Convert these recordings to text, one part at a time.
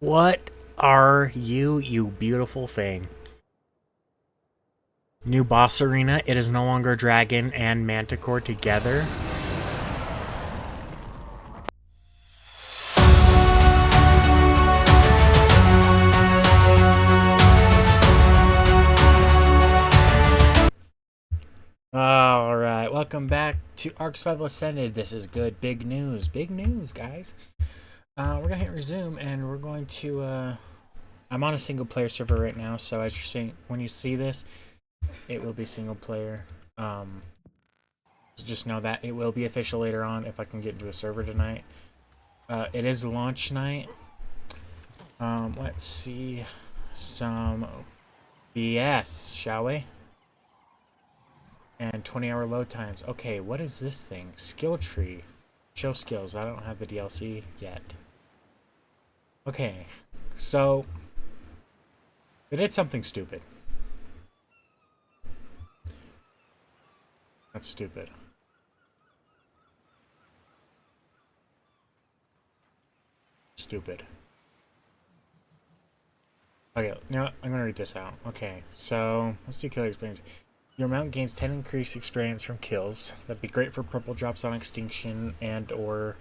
What are you, you beautiful thing? New boss arena. It is no longer dragon and manticore together. Alright, welcome back to Ark Survival Ascended. This is good. Big news. Big news, guys. We're gonna hit resume and we're going to I'm on a single player server right now, so as you're seeing, when you see this, it will be single player. So just know that it will be official later on if I can get into a server tonight. It is launch night. Let's see some BS, shall we? And 20-hour load times. Okay, what is this thing? Skill tree. Show skills. I don't have the DLC yet. Okay, so they did something stupid. That's stupid. Stupid. Okay, now I'm gonna read this out. Okay, so let's do killer experience. Your mount gains 10 increased experience from kills. That'd be great for purple drops on extinction and or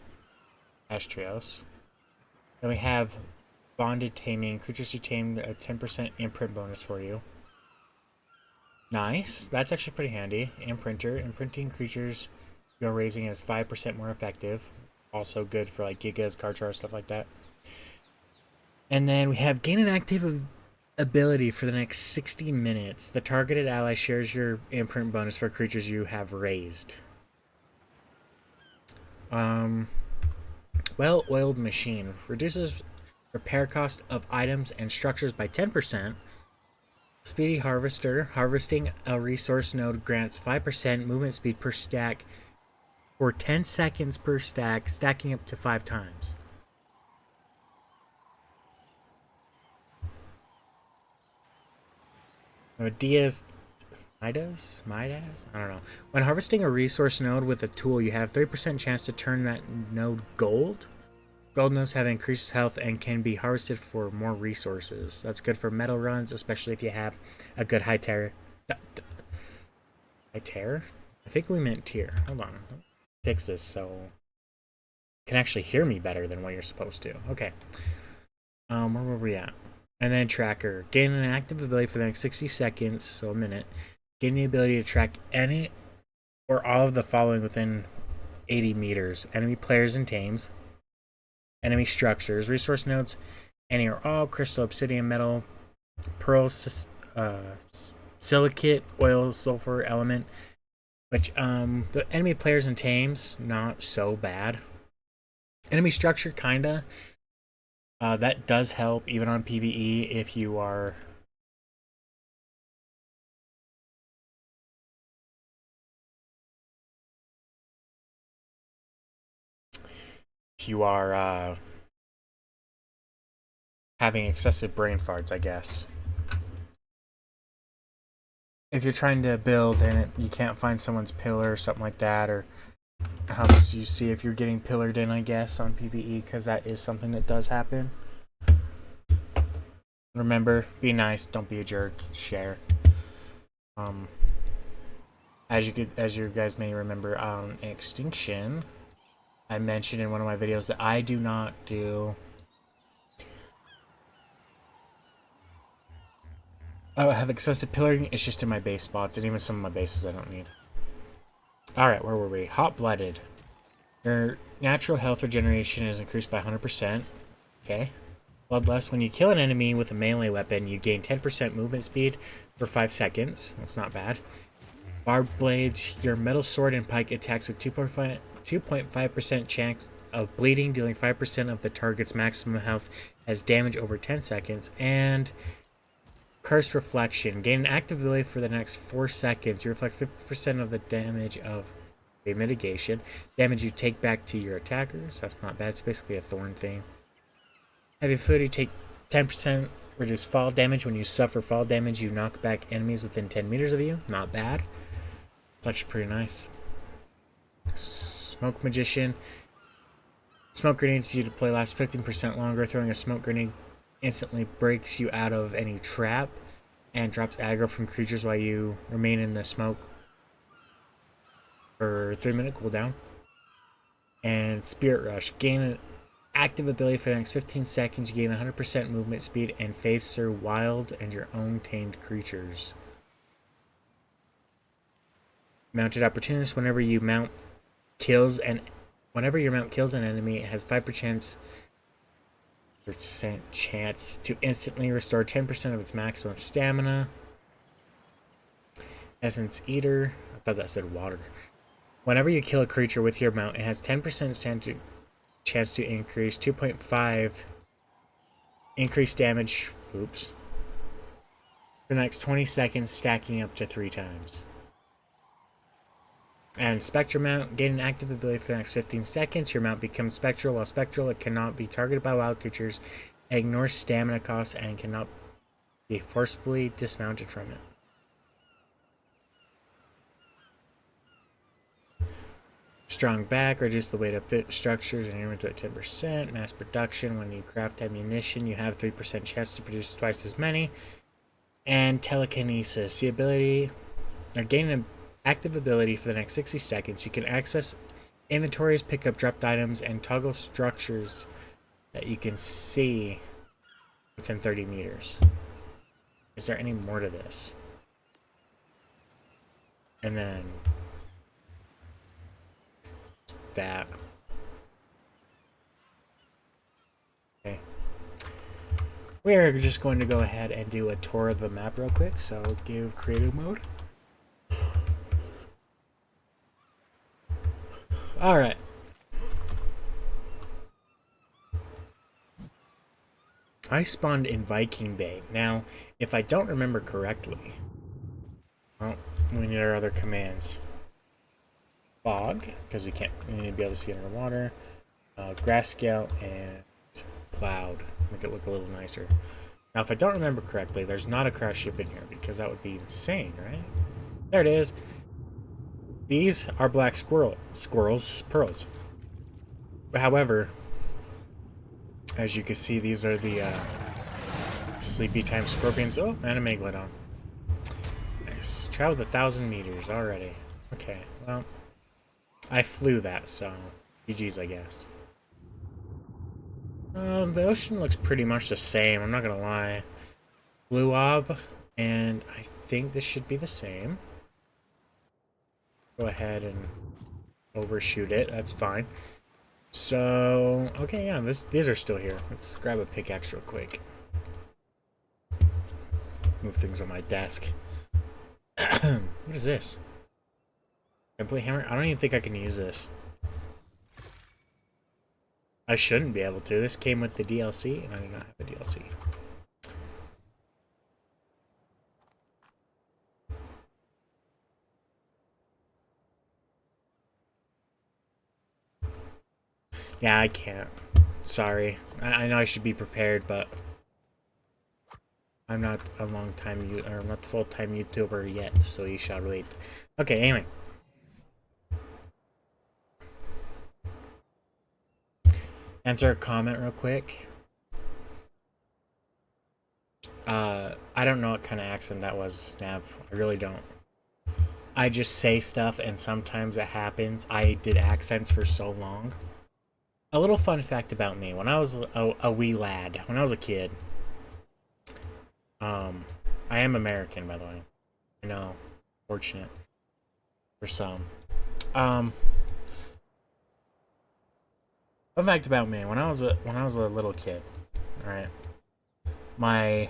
Astrios. Then we have bonded taming. Creatures you tame, a 10% imprint bonus for you. Nice. That's actually pretty handy. Imprinter. Imprinting creatures you're raising is 5% more effective. Also good for like gigas, card charge, stuff like that. And then we have gain an active ability for the next 60 minutes. The targeted ally shares your imprint bonus for creatures you have raised. Well-oiled machine. Reduces repair cost of items and structures by 10%. Speedy harvester. Harvesting a resource node grants 5% movement speed per stack for 10 seconds per stack, stacking up to 5 times. Midas? I don't know. When harvesting a resource node with a tool, you have 3% chance to turn that node gold. Gold nodes have increased health and can be harvested for more resources. That's good for metal runs, especially if you have a good high tier. High tier? I think we meant tier. Hold on. Fix this so you can actually hear me better than what you're supposed to. Okay. Where were we at? And then tracker. Gain an active ability for the next 60 seconds, so a minute. Gain the ability to track any or all of the following within 80 meters. Enemy players and tames. Enemy structures. Resource nodes. Any or all. Crystal, obsidian, metal, pearl, silicate, oil, sulfur, element. Which, the enemy players and tames, not so bad. Enemy structure, kinda. That does help even on PvE if you are having excessive brain farts, I guess. If you're trying to build and you can't find someone's pillar or something like that, or helps you see if you're getting pillared in, I guess, on PvE, because that is something that does happen. Remember, be nice, don't be a jerk, share. As you guys may remember, on Extinction, I mentioned in one of my videos that I do not do. I have excessive pillaring. It's just in my base spots, and even some of my bases I don't need. Alright, where were we? Hot-blooded. Your natural health regeneration is increased by 100%. Okay. Bloodlust. When you kill an enemy with a melee weapon, you gain 10% movement speed for 5 seconds. That's not bad. Barbed blades. Your metal sword and pike attacks with 2.5% chance of bleeding, dealing 5% of the target's maximum health as damage over 10 seconds. And Curse Reflection. Gain an active ability for the next 4 seconds. You reflect 50% of the damage of a mitigation. Damage you take back to your attackers. That's not bad. It's basically a thorn thing. Heavy foot. You take 10% reduce fall damage. When you suffer fall damage, you knock back enemies within 10 meters of you. Not bad. It's actually pretty nice. Smoke Magician. Smoke grenades you to play lasts 15% longer. Throwing a smoke grenade instantly breaks you out of any trap and drops aggro from creatures while you remain in the smoke for 3-minute cooldown. And Spirit Rush, gain an active ability for the next 15 seconds. You gain 100% movement speed and phase through wild and your own tamed creatures. Mounted Opportunist, whenever your mount kills an enemy, it has 5% chance to instantly restore 10% of its maximum stamina. Essence Eater, I thought that said water. Whenever you kill a creature with your mount, it has 10% chance to increase 2.5 increased damage. Oops. For the next 20 seconds, stacking up to 3 times. And Spectral Mount, gain an active ability for the next 15 seconds. Your mount becomes spectral. While spectral, it cannot be targeted by wild creatures, it ignores stamina costs, and cannot be forcibly dismounted from it. Strong Back, reduce the weight of structures in your inventory 10%. Mass Production, when you craft ammunition, you have 3% chance to produce twice as many. And Telekinesis, the ability, or gain an active ability for the next 60 seconds. You can access inventories, pick up dropped items, and toggle structures that you can see within 30 meters. Is there any more to this? And then that. Okay. We're just going to go ahead and do a tour of the map real quick. So give creative mode. Alright. I spawned in Viking Bay. Now, if I don't remember correctly, well, we need our other commands. Fog, because we need to be able to see underwater. Grass Scale and Cloud. Make it look a little nicer. Now, if I don't remember correctly, there's not a crash ship in here, because that would be insane, right? There it is. These are black squirrels, pearls. However, as you can see, these are the sleepy time scorpions. Oh, and a megalodon. Nice. Traveled 1,000 meters already. Okay, well, I flew that, so GG's, I guess. The ocean looks pretty much the same, I'm not gonna lie. Blue Ob, and I think this should be the same. Go ahead and overshoot it, that's fine. So, okay, yeah, these are still here. Let's grab a pickaxe real quick. Move things on my desk. What is this? Complete hammer? I don't even think I can use this. I shouldn't be able to. This came with the DLC, and I do not have a DLC. Yeah, I can't. Sorry. I know I should be prepared, but I'm not a I'm not a full-time YouTuber yet, so you shall wait. Okay, anyway. Answer a comment real quick. I don't know what kind of accent that was, Nav. I really don't. I just say stuff, and sometimes it happens. I did accents for so long. A little fun fact about me: when I was a wee lad, when I was a kid, I am American, by the way. I know, fortunate for some. Fun fact about me: when I was a little kid, all right, my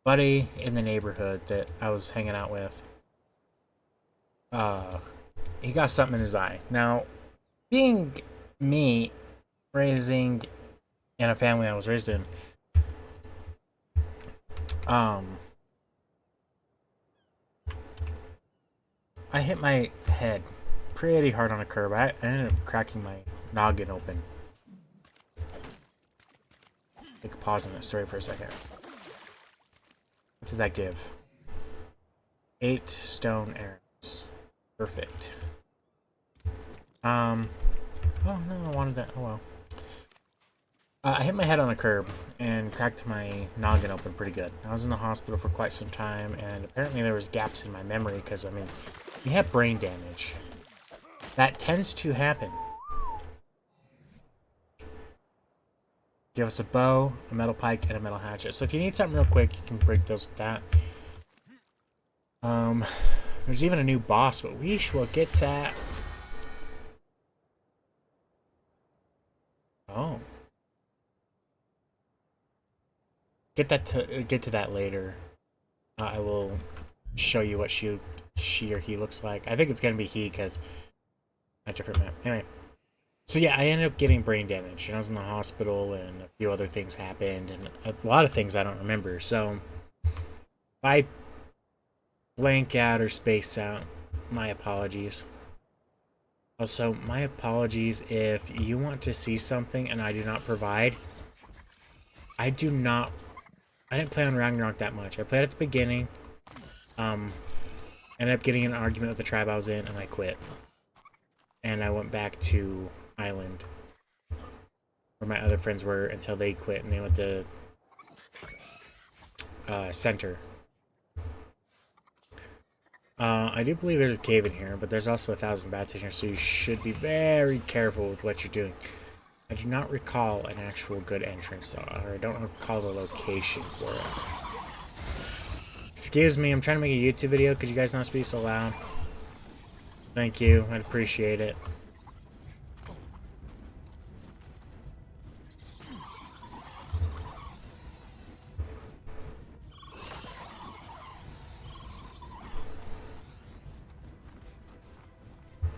buddy in the neighborhood that I was hanging out with, he got something in his eye. Now, being me, raising in a family I was raised in, I hit my head pretty hard on a curb. I ended up cracking my noggin open. Take a pause on that story for a second. What did that give? 8 stone arrows. Perfect. Oh no, I wanted that. Oh well. I hit my head on a curb and cracked my noggin open pretty good. I was in the hospital for quite some time, and apparently there was gaps in my memory because, I mean, you have brain damage. That tends to happen. Give us a bow, a metal pike, and a metal hatchet. So if you need something real quick, you can break those with that. There's even a new boss, but we will get that. Oh. Get to that later. I will show you what she or he looks like. I think it's gonna be he because a different map. Anyway, so yeah, I ended up getting brain damage, and I was in the hospital, and a few other things happened, and a lot of things I don't remember. So if I blank out or space out, my apologies. Also, my apologies if you want to see something and I do not provide. I do not. I didn't play on Ragnarok that much. I played at the beginning. Ended up getting in an argument with the tribe I was in, and I quit. And I went back to Island, where my other friends were, until they quit, and they went to Center. I do believe there's a cave in here, but there's also 1,000 bats in here, so you should be very careful with what you're doing. I do not recall an actual good entrance, or I don't recall the location for it. Excuse me, I'm trying to make a YouTube video. Could you guys not speak so loud? Thank you, I'd appreciate it.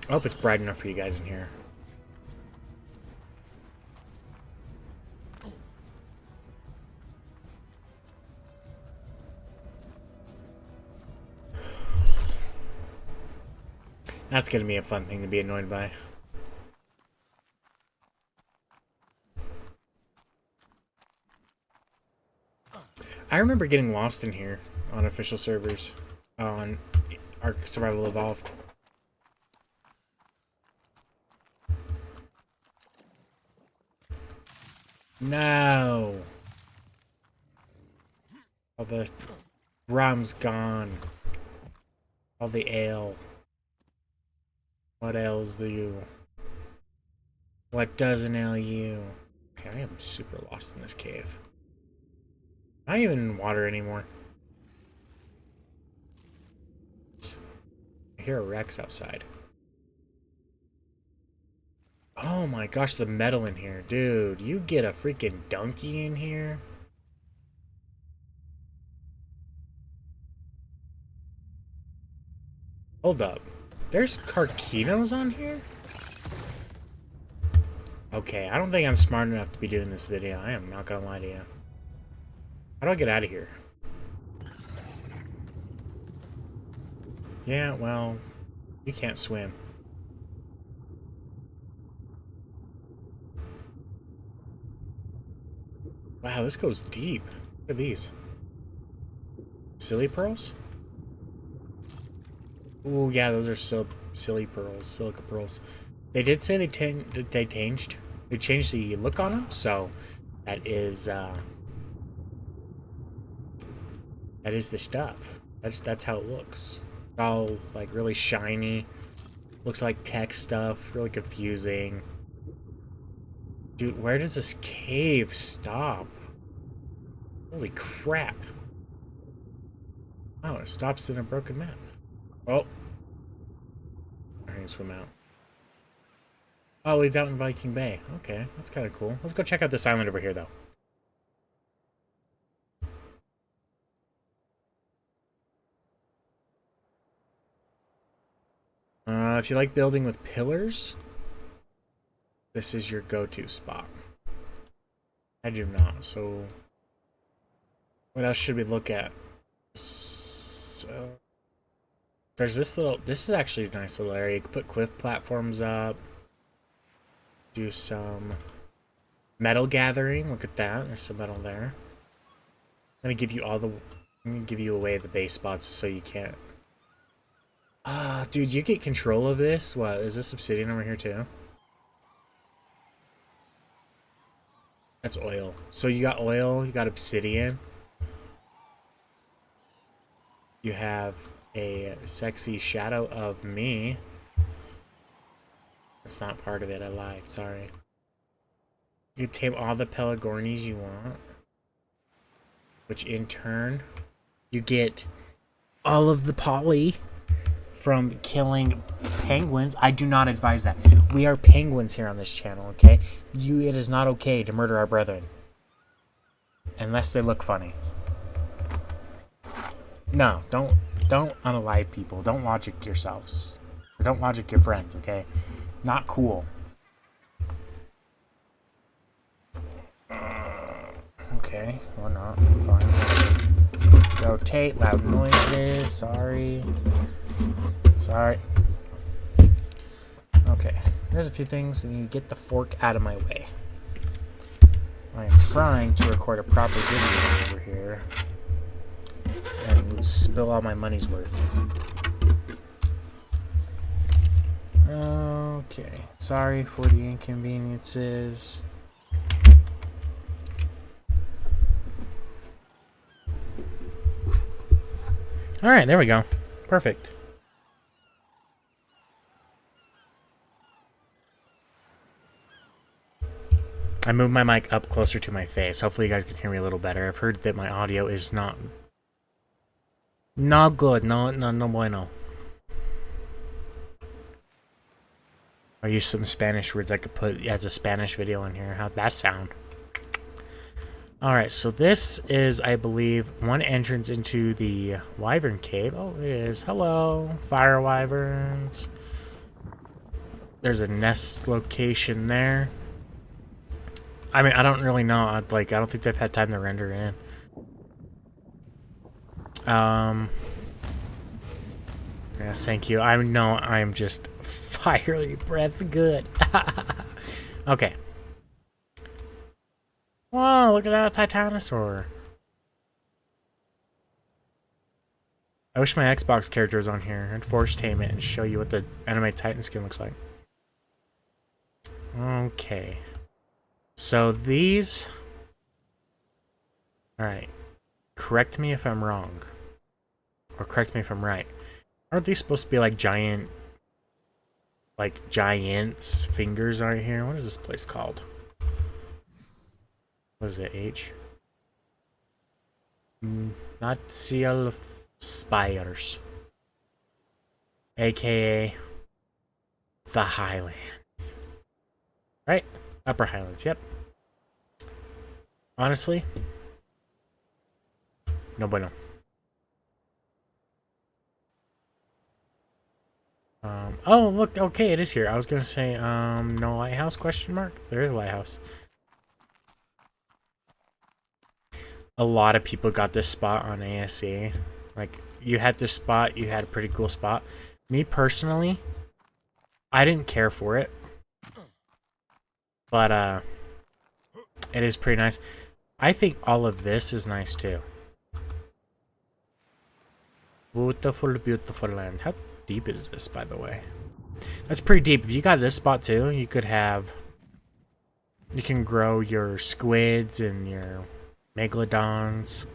I hope it's bright enough for you guys in here. That's gonna be a fun thing to be annoyed by. I remember getting lost in here on official servers on Ark Survival Evolved. No! All the rum's gone. All the ale. What ails you? What doesn't ail you? Okay, I am super lost in this cave. I'm not even in water anymore. I hear a Rex outside. Oh my gosh, the metal in here. Dude, you get a freaking donkey in here? Hold up. There's Carquinos on here? Okay, I don't think I'm smart enough to be doing this video. I am not gonna lie to you. How do I get out of here? Yeah, well, you can't swim. Wow, this goes deep. Look at these. Silly pearls? Oh yeah, those are silly pearls, silica pearls. They did say they changed the look on them, so that is the stuff. That's how it looks. It's all like really shiny. Looks like tech stuff. Really confusing. Dude, where does this cave stop? Holy crap! Oh, it stops in a broken map. Oh, I can swim out. Oh, it leads out in Viking Bay. Okay, that's kind of cool. Let's go check out this island over here, though. If you like building with pillars, this is your go-to spot. I do not, so what else should we look at? So, there's this is actually a nice little area. You can put cliff platforms up. Do some metal gathering. Look at that. There's some metal there. I'm gonna give you away the base spots so you can't. Dude, you get control of this? What, is this obsidian over here too? That's oil. So you got oil, you got obsidian. You have a sexy shadow of me. That's not part of it, I lied, sorry. You tame all the Pelagornis you want. Which in turn, you get all of the poly from killing penguins. I do not advise that. We are penguins here on this channel, okay? It is not okay to murder our brethren. Unless they look funny. No, don't unalive people. Don't logic yourselves. Or don't logic your friends, okay? Not cool. Okay, or not. Fine. Rotate, loud noises. Sorry. Okay, there's a few things that need to get the fork out of my way. I am trying to record a proper video over here and spill all my money's worth. Okay, sorry for the inconveniences. Alright, there we go. Perfect. I moved my mic up closer to my face. Hopefully you guys can hear me a little better. I've heard that my audio is not good. No bueno. I use some Spanish words I could put as a Spanish video in here. How'd that sound? Alright, so this is, I believe, one entrance into the Wyvern Cave. Oh, it is. Hello, fire wyverns. There's a nest location there. I mean, I don't really know. I don't think they've had time to render in. Yes, thank you. I know I'm just fiery breath good. Okay. Whoa, look at that Titanosaur. I wish my Xbox character was on here. I'd force tame it and show you what the anime Titan skin looks like. Okay. So these... Alright. Correct me if I'm wrong. Or correct me if I'm right. Aren't these supposed to be like giant... Like giants' fingers right here? What is this place called? What is it, H? Not seal spires. AKA the Highlands. Right? Upper Highlands, yep. Honestly, no bueno. Oh, look, okay, it is here. I was gonna say, no lighthouse, question mark? There is a lighthouse. A lot of people got this spot on ASC. Like, you had this spot, you had a pretty cool spot. Me, personally, I didn't care for it. But, it is pretty nice. I think all of this is nice, too. Beautiful, beautiful land. How deep is this, by the way? That's pretty deep. If you got this spot, too, you could have... You can grow your squids and your megalodons.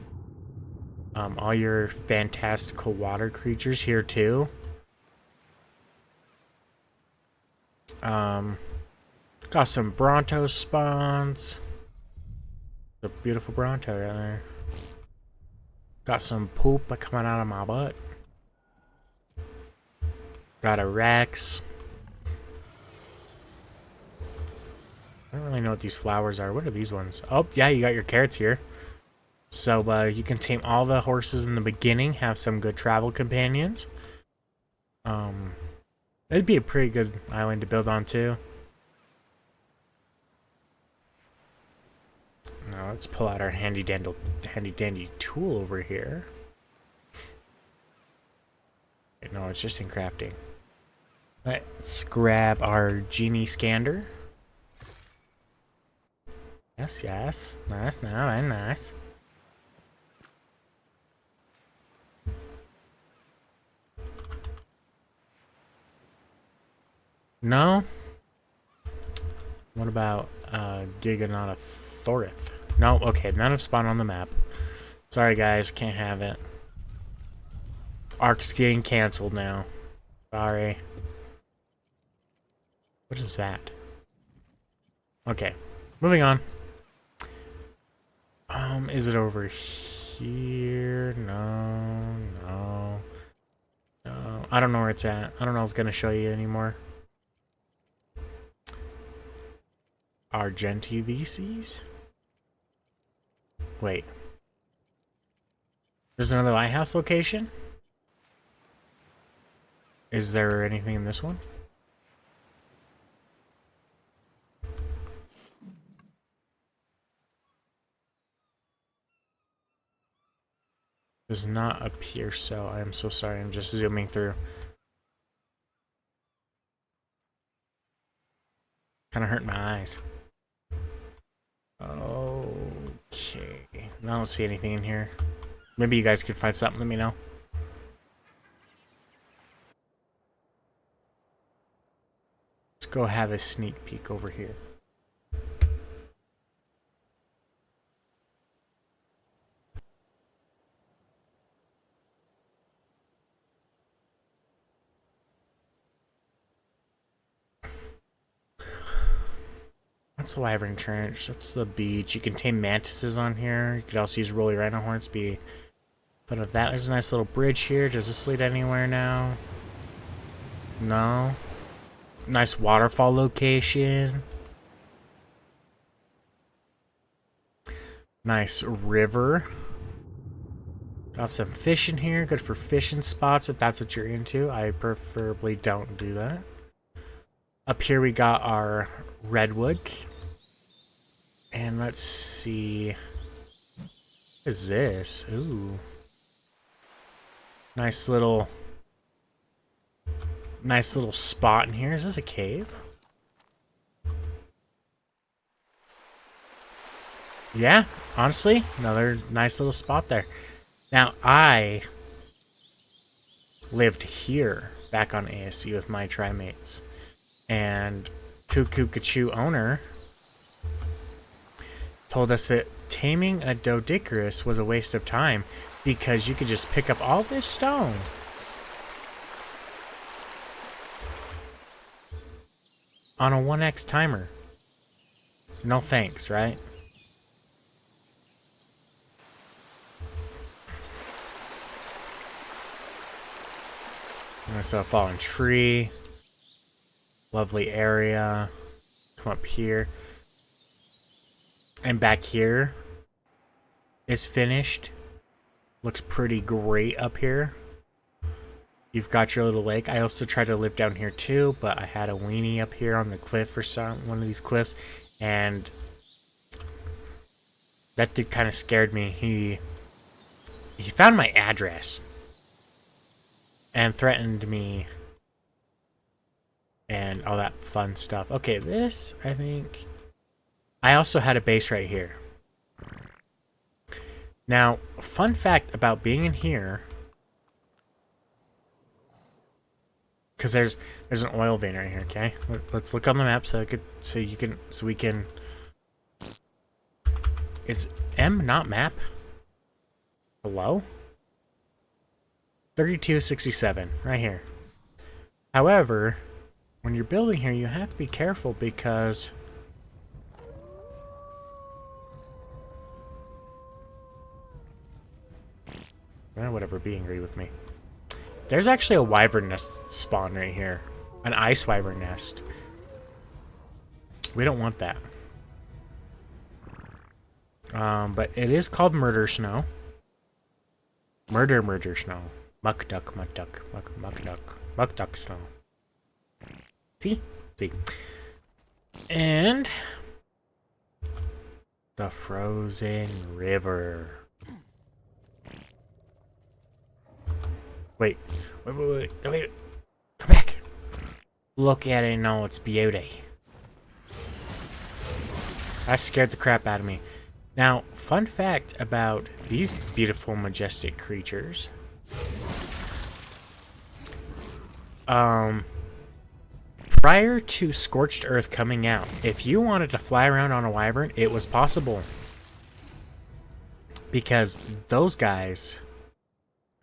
All your fantastical water creatures here, too. Got some Bronto spawns. The beautiful Bronto down there. Got some poop coming out of my butt. Got a Rex. I don't really know what these flowers are. What are these ones? Oh, yeah, you got your carrots here. So, you can tame all the horses in the beginning. Have some good travel companions. It'd be a pretty good island to build on, too. Now, let's pull out our handy dandy tool over here. Wait, no, it's just in crafting. Let's grab our genie scanner. Yes, yes. Nice, nice, nice. No? What about Giganauta Thorith. No, okay, none have spawned on the map. Sorry, guys, can't have it. Arc's getting canceled now. Sorry. What is that? Okay, moving on. Is it over here? No, no. No, I don't know where it's at. I don't know if I was gonna show you anymore. Argenti VCs? Wait. There's another lighthouse location? Is there anything in this one? Does not appear so. I am so sorry. I'm just zooming through. Kind of hurt my eyes. Okay. I don't see anything in here. Maybe you guys could find something. Let me know. Let's go have a sneak peek over here. That's the Wyvern Trench. That's the beach. You can tame mantises on here. You could also use Rolly Rhino Horns to be fun of that. There's a nice little bridge here. Does this lead anywhere now? No. Nice waterfall location. Nice river. Got some fish in here. Good for fishing spots if that's what you're into. I preferably don't do that. Up here we got our redwood. And let's see. What is this? Ooh. Nice little spot in here. Is this a cave? Yeah, honestly, another nice little spot there. Now, I lived here back on ASC with my tri-mates. And Cuckoo Kachu owner told us that taming a Doedicurus was a waste of time because you could just pick up all this stone on a 1x timer. No thanks, right? I saw a fallen tree. Lovely area. Come up here. And back here is finished. Looks pretty great up here. You've got your little lake. I also tried to live down here too, but I had a weenie up here on the cliff or one of these cliffs, and that dude kind of scared me. He found my address and threatened me and all that fun stuff. Okay, this, I think... I also had a base right here. Now, fun fact about being in here... Because there's an oil vein right here, okay? Let's look on the map so we can... Is M not map? Hello? 3267, right here. However, when you're building here, you have to be careful because... whatever, be angry with me. There's actually a wyvern nest spawn right here. An ice wyvern nest. We don't want that. But it is called Murder Snow. Murder Snow. Muck duck snow. See? See. And the frozen river. Wait. Wait. Come back. Look at it in all its beauty. That scared the crap out of me. Now, fun fact about these beautiful, majestic creatures. Prior to Scorched Earth coming out, if you wanted to fly around on a wyvern, it was possible. Because those guys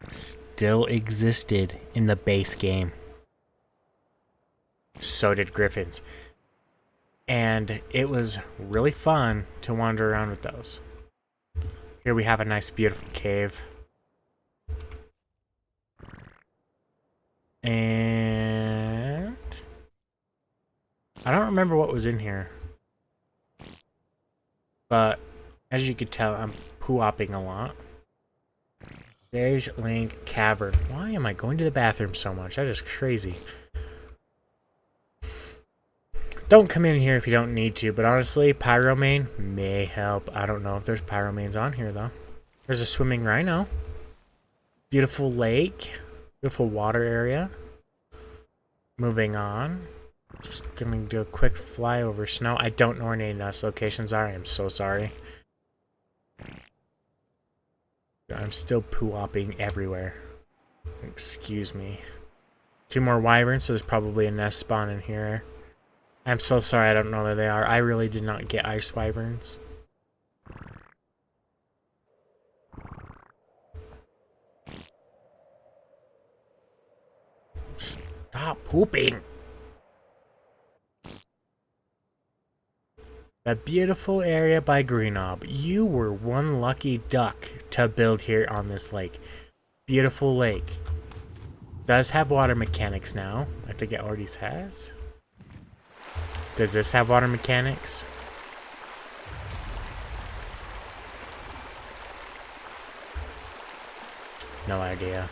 still existed in the base game. So did griffins. And it was really fun to wander around with those. Here we have a nice, beautiful cave. And I don't remember what was in here. But as you could tell, I'm poo-hopping a lot. There's Link Cavern. Why am I going to the bathroom so much? That is crazy. Don't come in here if you don't need to, but honestly, Pyromane may help. I don't know if there's Pyromanes on here, though. There's a swimming rhino. Beautiful lake. Beautiful water area. Moving on. Just gonna do a quick fly over snow. I don't know where any of those locations are. I am so sorry. I'm still poo-hopping everywhere. Excuse me. 2 more wyverns, so there's probably a nest spawn in here. I'm so sorry, I don't know where they are. I really did not get ice wyverns. Stop pooping. A beautiful area by Greenob. You were one lucky duck to build here on this lake. Beautiful lake. Does have water mechanics now. I think it already has. Does this have water mechanics? No idea.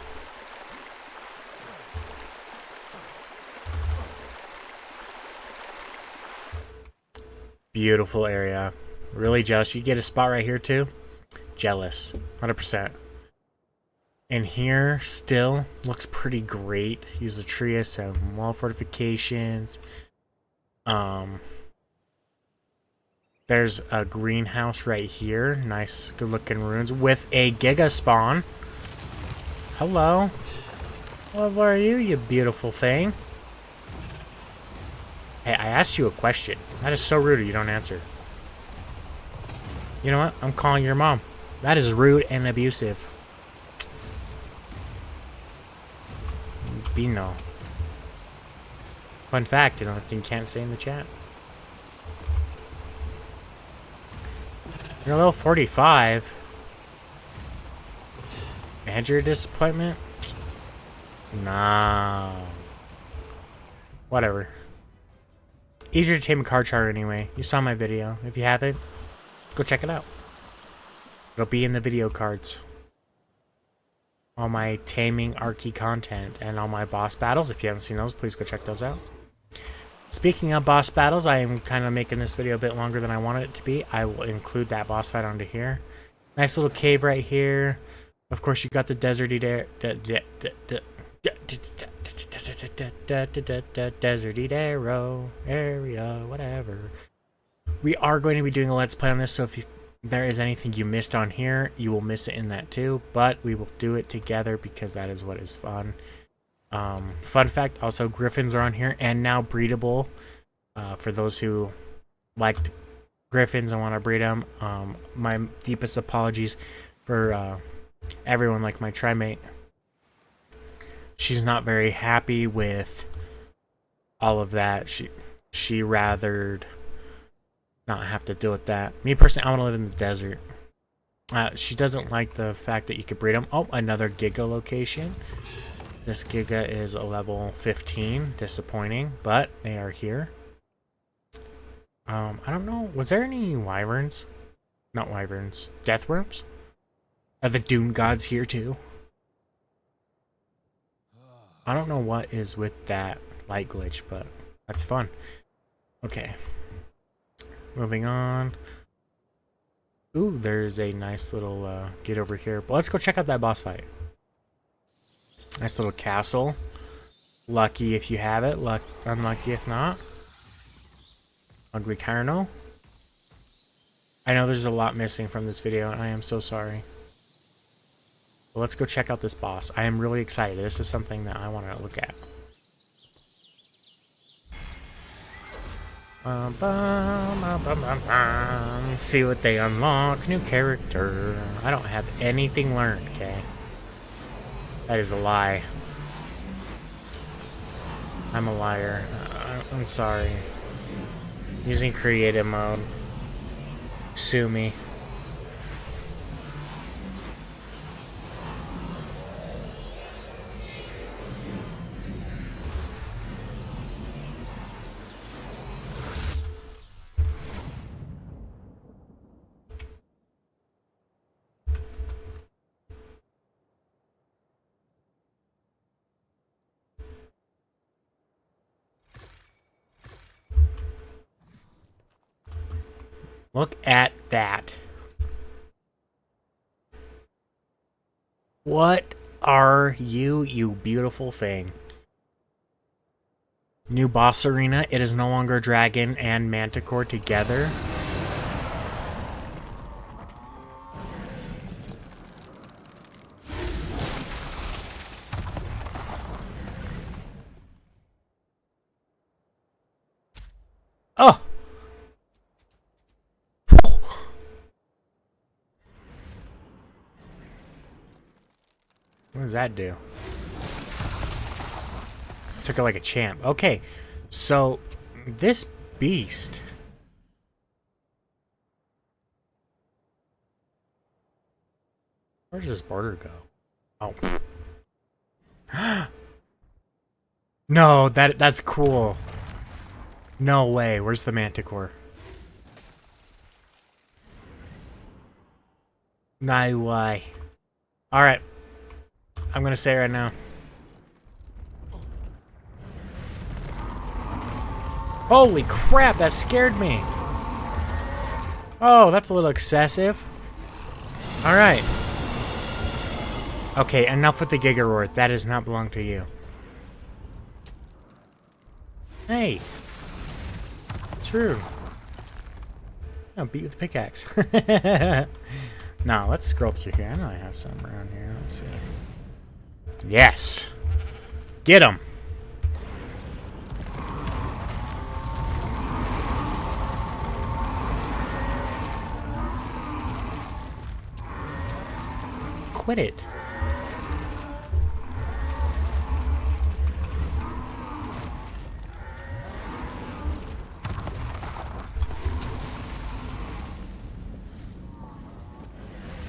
Beautiful area. Really jealous. You get a spot right here too? Jealous. 100%. And here still looks pretty great. Use the Trias and wall fortifications. There's a greenhouse right here. Nice, good looking ruins with a Giga spawn. Hello. What level are you, you beautiful thing? Hey, I asked you a question. That is so rude you don't answer. You know what? I'm calling your mom. That is rude and abusive. Bino. Fun fact, you know, you can't say in the chat. You're level 45. And your disappointment? Nah. Whatever. Easier to tame a card charter anyway. You saw my video. If you haven't, go check it out. It'll be in the video cards. All my taming Archie content and all my boss battles. If you haven't seen those, please go check those out. Speaking of boss battles, I am kind of making this video a bit longer than I wanted it to be. I will include that boss fight onto here. Nice little cave right here. Of course, you got the deserty Deserty area, whatever. We are going to be doing a Let's Play on this, so if there is anything you missed on here, you will miss it in that too, but we will do it together because that is what is fun. Fun fact, also griffins are on here and now breedable. For those who liked griffins and want to breed them, my deepest apologies for everyone like my trimate. She's not very happy with all of that. She rathered not have to deal with that. Me personally, I want to live in the desert. She doesn't like the fact that you could breed them. Oh, another Giga location. This Giga is a level 15. Disappointing, but they are here. I don't know. Was there any wyverns? Not wyverns. Deathworms? Are the Dune Gods here too? I don't know what is with that light glitch, but that's fun. Okay. Moving on. Ooh, there's a nice little get over here. But let's go check out that boss fight. Nice little castle. Lucky if you have it. Unlucky if not. Ugly Carno. I know there's a lot missing from this video, and I am so sorry. But let's go check out this boss. I am really excited. This is something that I want to look at. See what they unlock. New character. I don't have anything learned, okay? That is a lie. I'm a liar. I'm sorry. Using creative mode. Sue me. Look at that. What are you, you beautiful thing? New boss arena. It is no longer dragon and manticore together. Oh! What does that do? Took it like a champ. Okay, so this beast. Where does this border go? Oh. No, that's cool. No way. Where's the manticore? No way. Alright. I'm gonna say right now. Holy crap, that scared me. Oh, that's a little excessive. Alright. Okay, enough with the Giga Roar. That does not belong to you. Hey. True. No, beat with the pickaxe. No, let's scroll through here. I know I have some around here. Let's see. Yes. Get him. Quit it.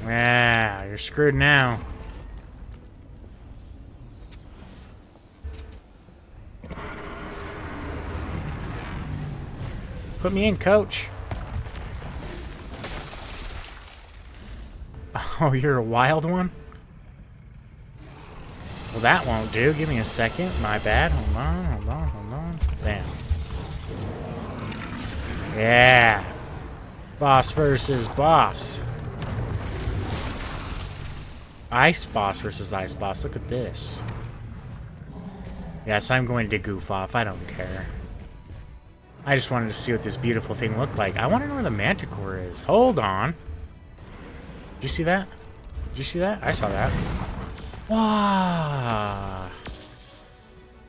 Yeah, you're screwed now. Put me in, coach. Oh, you're a wild one? Well, that won't do. Give me a second. My bad. Hold on, hold on, hold on. Bam. Yeah. Boss versus boss. Ice boss versus ice boss. Look at this. Yes, I'm going to goof off. I don't care. I just wanted to see what this beautiful thing looked like. I want to know where the manticore is. Hold on. Did you see that? Did you see that? I saw that. Wow.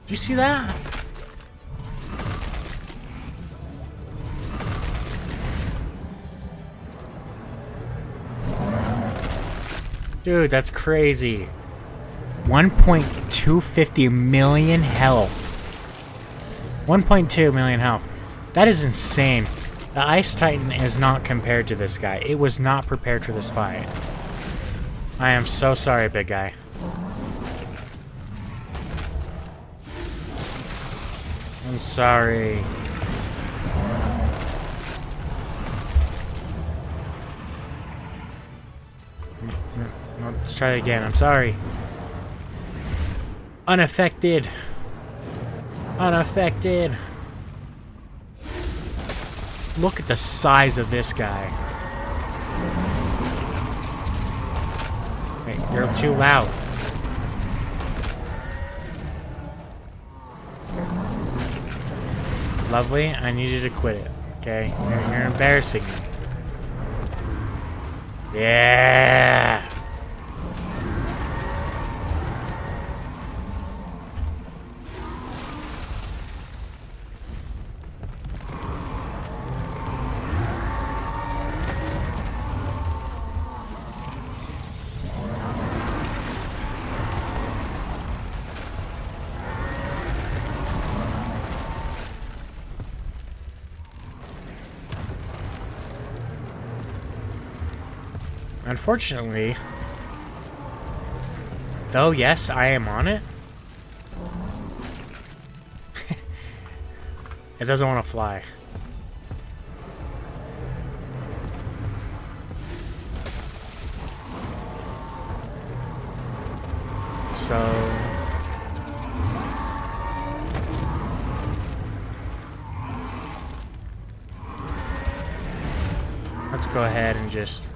Did you see that? Dude, that's crazy. 1.250 million health. 1.2 million health. That is insane. The Ice Titan is not compared to this guy. It was not prepared for this fight. I am so sorry, big guy. I'm sorry. Let's try it again. I'm sorry. Unaffected. Unaffected. Look at the size of this guy. Wait, you're too loud. Lovely, I need you to quit it. Okay? You're embarrassing me. Yeah! Unfortunately, though, yes, I am on it. It doesn't want to fly. So let's go ahead and just...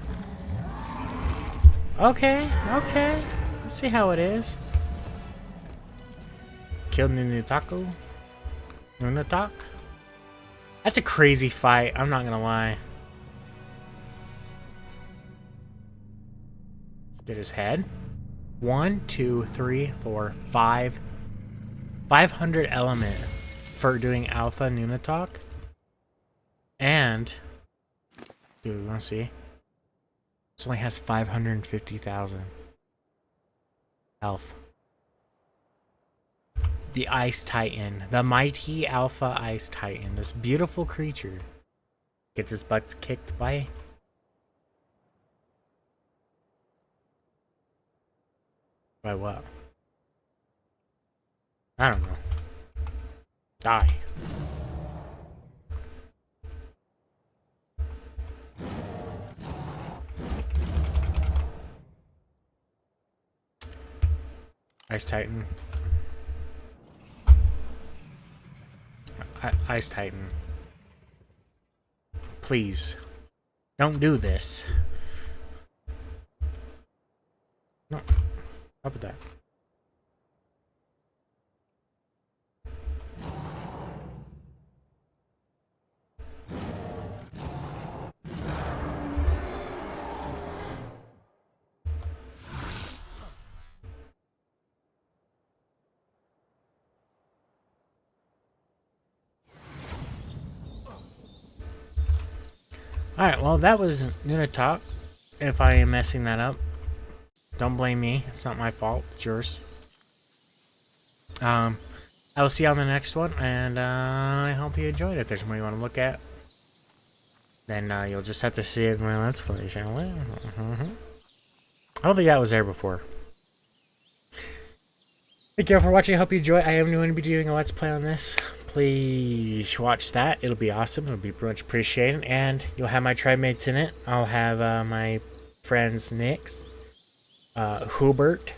Okay. Let's see how it is. Kill Nunataku. Nunatak. That's a crazy fight, I'm not gonna lie. Get his head. 1, 2, 3, 4, 5. 500 element for doing Alpha Nunatak. And... dude, we wanna see? This only has 550,000 health. The Ice Titan. The mighty Alpha Ice Titan. This beautiful creature gets his butt kicked by... by what? I don't know. Die. Ice Titan. Ice Titan. Please. Don't do this. No. How about that? Alright, well, that was Nunatak. If I am messing that up, don't blame me. It's not my fault. It's yours. I will see you on the next one, and I hope you enjoyed it. If there's more you want to look at, then you'll just have to see it in my Let's Play, shall we? I don't think that was there before. Thank you all for watching. I hope you enjoy. I am going to be doing a Let's Play on this. Please watch that. It'll be awesome. It'll be much appreciated. And you'll have my tribe mates in it. I'll have my friends Nix, Hubert,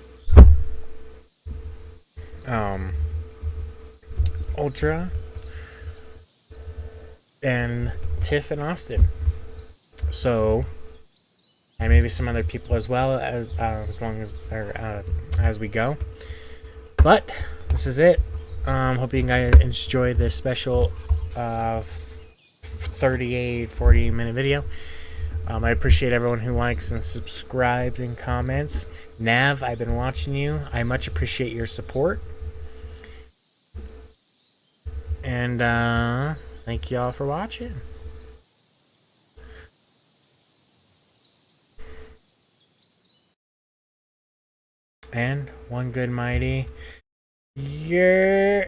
Ultra, and Tiff and Austin. So, and maybe some other people as well, as long as they're as we go. But this is it. Hope you guys enjoy this special 40 minute video. I appreciate everyone who likes and subscribes and comments. Nav, I've been watching you. I much appreciate your support. And thank you all for watching. And one good mighty... yeah.